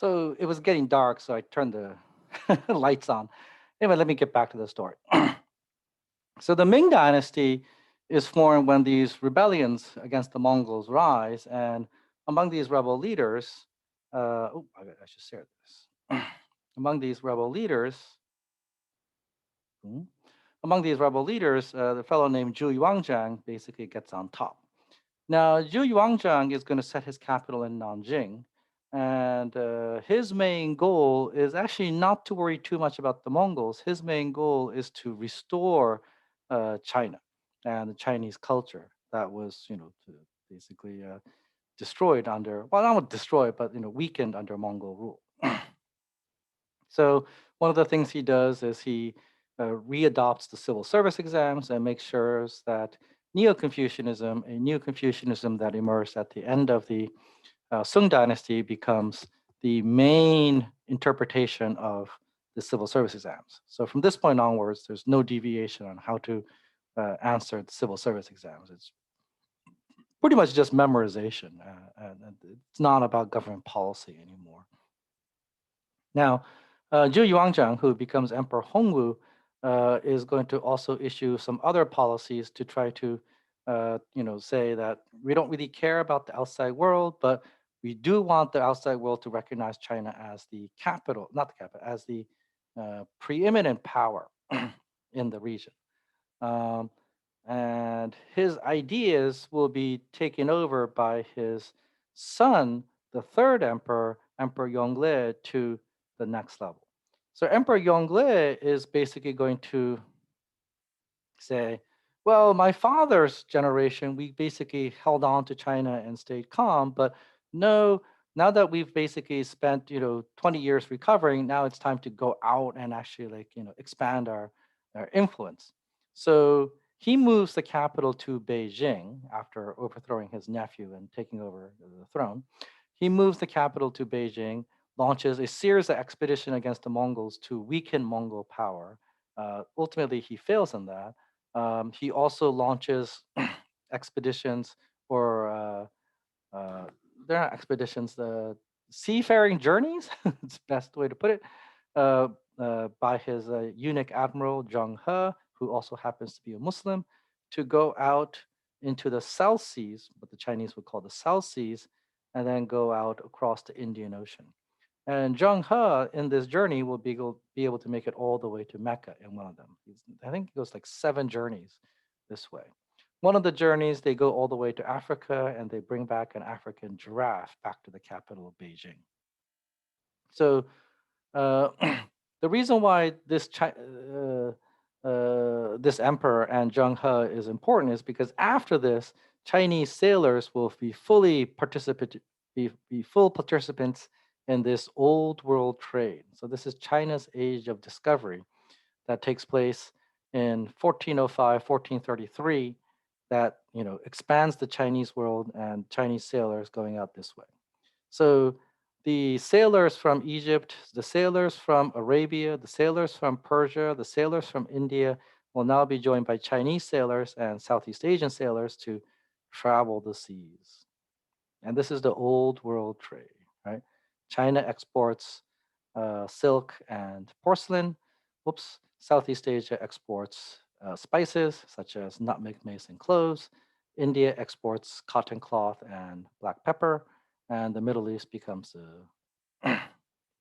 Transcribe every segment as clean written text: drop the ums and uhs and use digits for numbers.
So it was getting dark, so I turned the lights on. Anyway, let me get back to the story. So the Ming Dynasty is formed when these rebellions against the Mongols rise, and among these rebel leaders, I should share this. Among these rebel leaders, hmm, the fellow named Zhu Yuanzhang basically gets on top. Now, Zhu Yuanzhang is going to set his capital in Nanjing, and his main goal is actually not to worry too much about the Mongols. His main goal is to restore China and the Chinese culture that was, basically destroyed under, well, not destroyed, but weakened under Mongol rule. So one of the things he does is he readopts the civil service exams and makes sure that Neo-Confucianism, a new Confucianism that emerged at the end of the Sung Dynasty, becomes the main interpretation of the civil service exams. So from this point onwards, there's no deviation on how to answer the civil service exams. It's pretty much just memorization, and it's not about government policy anymore. Now, Zhu Yuanzhang, who becomes Emperor Hongwu, is going to also issue some other policies to try to, say that we don't really care about the outside world, but we do want the outside world to recognize China as the capital, not the capital, as the preeminent power in the region. Um, and his ideas will be taken over by his son, the third emperor, Emperor Yongle, to the next level. So Emperor Yongle is basically going to say, well, my father's generation, we basically held on to China and stayed calm, but no, now that we've basically spent, 20 years recovering, now it's time to go out and actually expand our influence. So he moves the capital to Beijing after overthrowing his nephew and taking over the throne. He moves the capital to Beijing, launches a series of expedition against the Mongols to weaken Mongol power. Ultimately, he fails in that. He also launches expeditions, or they're not expeditions, the seafaring journeys, it's the best way to put it, uh, by his eunuch admiral Zheng He, who also happens to be a Muslim, to go out into the South Seas, what the Chinese would call the South Seas, and then go out across the Indian Ocean. And Zheng He in this journey will be able to make it all the way to Mecca in one of them. I think it goes like 7 journeys this way. One of the journeys, they go all the way to Africa and they bring back an African giraffe back to the capital of Beijing. So uh, the reason why this emperor and Zheng He is important is because after this, Chinese sailors will be full participants in this old world trade. So this is China's age of discovery that takes place in 1405, 1433, that expands the Chinese world and Chinese sailors going out this way. So the sailors from Egypt, the sailors from Arabia, the sailors from Persia, the sailors from India will now be joined by Chinese sailors and Southeast Asian sailors to travel the seas. And this is the old world trade, right? China exports silk and porcelain. Whoops. Southeast Asia exports spices such as nutmeg, mace, and cloves. India exports cotton cloth and black pepper. And the Middle East becomes the,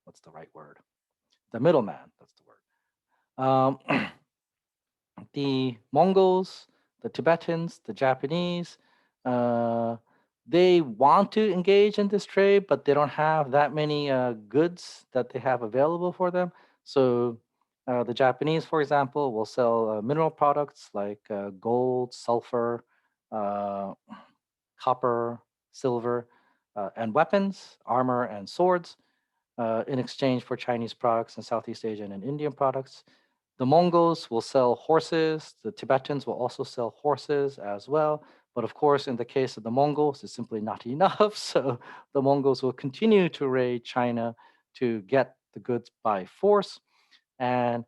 what's the right word? The middleman, that's the word. The Mongols, the Tibetans, the Japanese, uh, they want to engage in this trade, but they don't have that many goods that they have available for them. So the Japanese, for example, will sell mineral products like gold, sulfur, uh, copper, silver, and weapons, armor, and swords in exchange for Chinese products and Southeast Asian and Indian products. The Mongols will sell horses. The Tibetans will also sell horses as well. But of course, in the case of the Mongols, it's simply not enough. So the Mongols will continue to raid China to get the goods by force. And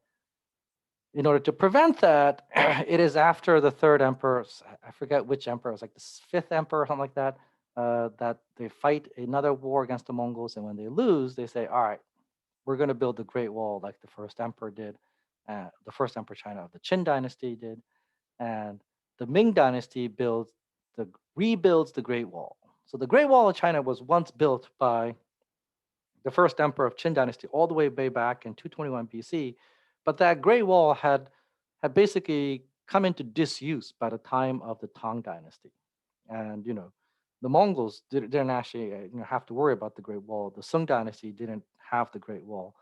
in order to prevent that, it is after the third emperor, I forget which emperor, it was like the fifth emperor or something like that, that they fight another war against the Mongols, and when they lose, they say, "All right, we're going to build the Great Wall like the first emperor did, the first emperor China of the Qin dynasty did, and the Ming dynasty rebuilds the Great Wall." So the Great Wall of China was once built by the first emperor of Qin dynasty all the way back in 221 BC, but that Great Wall had basically come into disuse by the time of the Tang dynasty. And the Mongols didn't actually have to worry about the Great Wall. The Sung dynasty didn't have the Great Wall,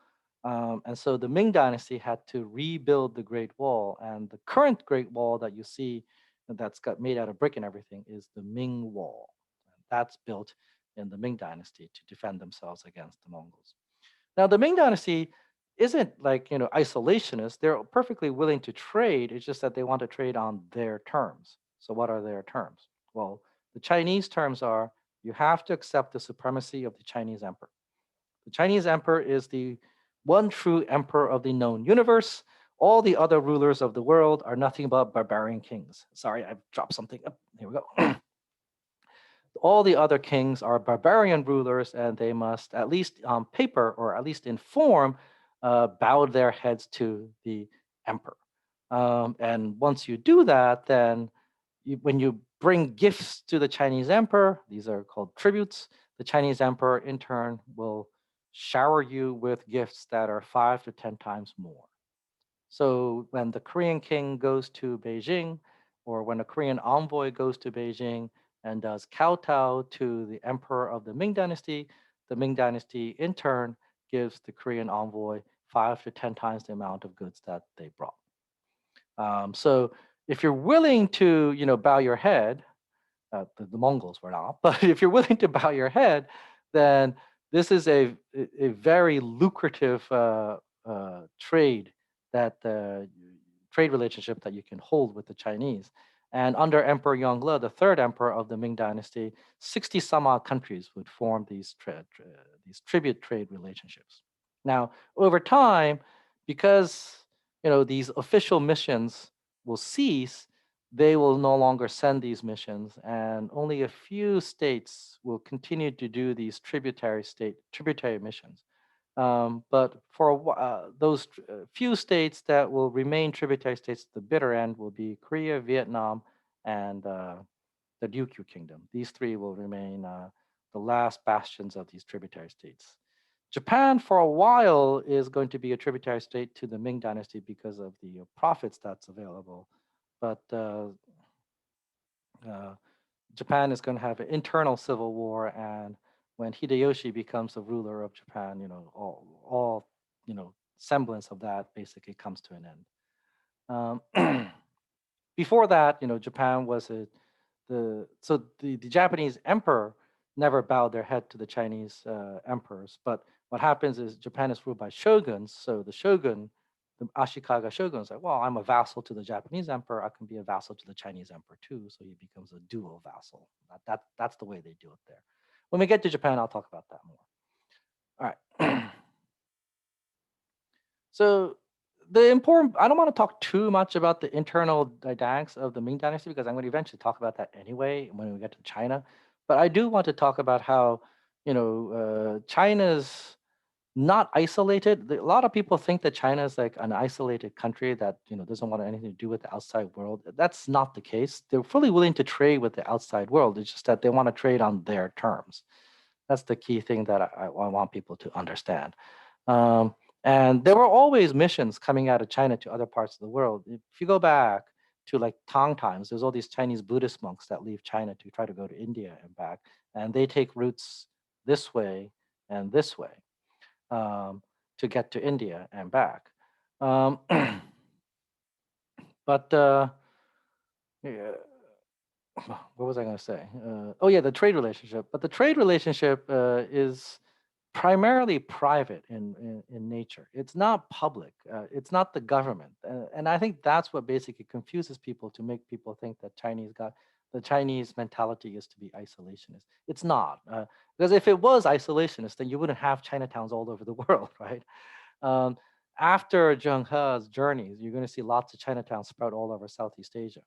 and so the Ming dynasty had to rebuild the Great Wall. And the current Great Wall that you see, that's got made out of brick and everything, is the Ming Wall. And that's built in the Ming dynasty to defend themselves against the Mongols. Now, the Ming dynasty isn't like isolationist. They're perfectly willing to trade. It's just that they want to trade on their terms. So, what are their terms? Well, the Chinese terms are you have to accept the supremacy of the Chinese emperor. The Chinese emperor is the one true emperor of the known universe. All the other rulers of the world are nothing but barbarian kings. Sorry, I've dropped something. Oh, here we go. All the other kings are barbarian rulers, and they must, at least on paper or at least in form, bow their heads to the emperor. And once you do that, then when you bring gifts to the Chinese emperor, these are called tributes, the Chinese emperor in turn will shower you with gifts that are 5 to 10 times more. So when the Korean king goes to Beijing, or when a Korean envoy goes to Beijing and does kowtow to the emperor of the Ming dynasty in turn gives the Korean envoy 5 to 10 times the amount of goods that they brought. So if you're willing to, bow your head, the Mongols were not, but if you're willing to bow your head, then this is a very lucrative trade that trade relationship that you can hold with the Chinese. And under Emperor Yongle, the third emperor of the Ming Dynasty, 60 some odd countries would form these tribute trade relationships. Now, over time, because these official missions will cease, they will no longer send these missions, and only a few states will continue to do these tributary missions. But for those few states that will remain tributary states to the bitter end will be Korea, Vietnam, and the Ryukyu Kingdom. These three will remain the last bastions of these tributary states. Japan, for a while, is going to be a tributary state to the Ming Dynasty because of the profits that's available. But uh, Japan is going to have an internal civil war, and when Hideyoshi becomes the ruler of Japan, all semblance of that basically comes to an end. Before that, Japan was the Japanese emperor never bowed their head to the Chinese emperors. But what happens is Japan is ruled by shoguns. So the shogun, the Ashikaga shogun, is like, well, I'm a vassal to the Japanese emperor. I can be a vassal to the Chinese emperor too. So he becomes a dual vassal. That's the way they do it there. When we get to Japan, I'll talk about that more. All right. So I don't want to talk too much about the internal dynamics of the Ming Dynasty because I'm going to eventually talk about that anyway when we get to China. But I do want to talk about how, China's not isolated. A lot of people think that China is like an isolated country that, doesn't want anything to do with the outside world. That's not the case. They're fully willing to trade with the outside world. It's just that they want to trade on their terms. That's the key thing that I want people to understand. Um, and there were always missions coming out of China to other parts of the world. If you go back to like Tang times, there's all these Chinese Buddhist monks that leave China to try to go to India and back, and they take routes this way and this way to get to India and back. Um, but yeah, what was I going to say? Oh yeah, the trade relationship. But the trade relationship is primarily private in nature. It's not public. It's not the government, and I think that's what basically confuses people to make people think that the Chinese mentality is to be isolationist. It's not, because if it was isolationist, then you wouldn't have Chinatowns all over the world, right? Um, After Zheng He's journeys, you're going to see lots of Chinatowns spread all over Southeast Asia.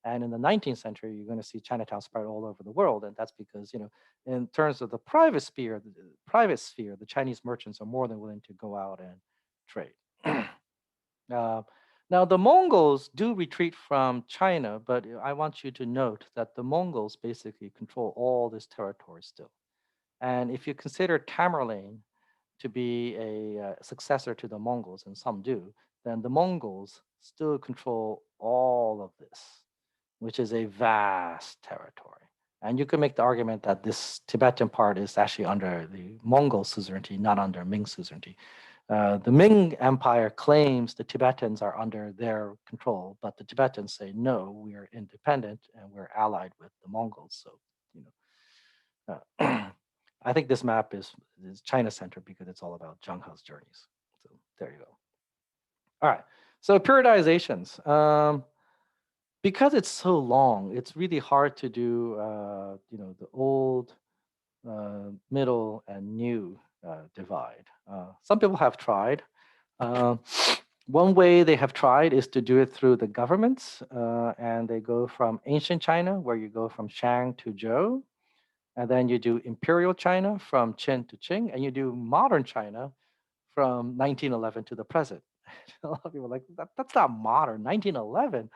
And in the 19th century, you're going to see Chinatown spread all over the world, and that's because in terms of the private sphere, the Chinese merchants are more than willing to go out and trade. Uh, Now, the Mongols do retreat from China, but I want you to note that the Mongols basically control all this territory still. And if you consider Tamerlane to be a successor to the Mongols, and some do, then the Mongols still control all of this, which is a vast territory. And you can make the argument that this Tibetan part is actually under the Mongol suzerainty, not under Ming suzerainty. The Ming Empire claims the Tibetans are under their control, but the Tibetans say, no, we are independent and we're allied with the Mongols. So, I think this map is China-centered because it's all about Zheng He's journeys. So there you go. All right, so periodizations. Because it's so long, it's really hard to do, the old, middle, and new divide. Some people have tried. One way they have tried is to do it through the governments, and they go from ancient China, where you go from Shang to Zhou, and then you do imperial China from Qin to Qing, and you do modern China from 1911 to the present. A lot of people are like, that's not modern, 1911.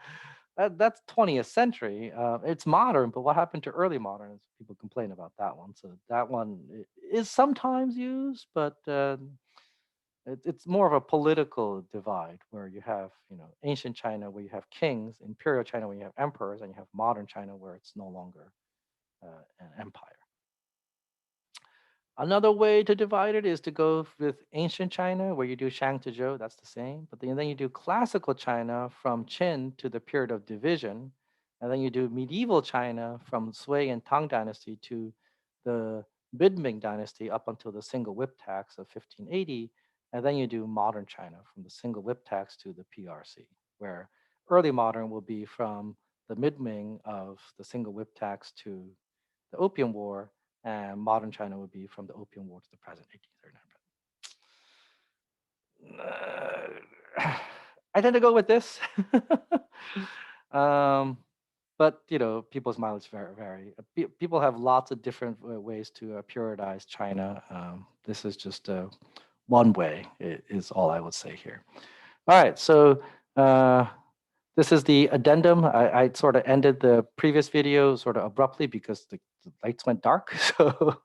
That's 20th century. It's modern, but what happened to early modern? People complain about that one. So that one is sometimes used, but it's more of a political divide where you have, ancient China where you have kings, imperial China where you have emperors, and you have modern China where it's no longer an empire. Another way to divide it is to go with ancient China, where you do Shang to Zhou, that's the same. But then you do classical China from Qin to the period of division. And then you do medieval China from Sui and Tang dynasty to the Mid-Ming dynasty up until the single whip tax of 1580. And then you do modern China from the single whip tax to the PRC, where early modern will be from the Mid-Ming of the single whip tax to the Opium War, and modern China would be from the Opium War to the present, 1839. I tend to go with this. But people's mileage vary. People have lots of different ways to periodize China. This is just one way, is all I would say here. All right, so this is the addendum. I sort of ended the previous video sort of abruptly because the lights went dark. So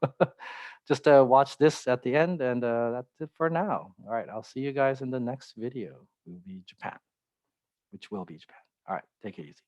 just watch this at the end, and that's it for now. All right, I'll see you guys in the next video. It will be Japan, which will be Japan. All right, take it easy.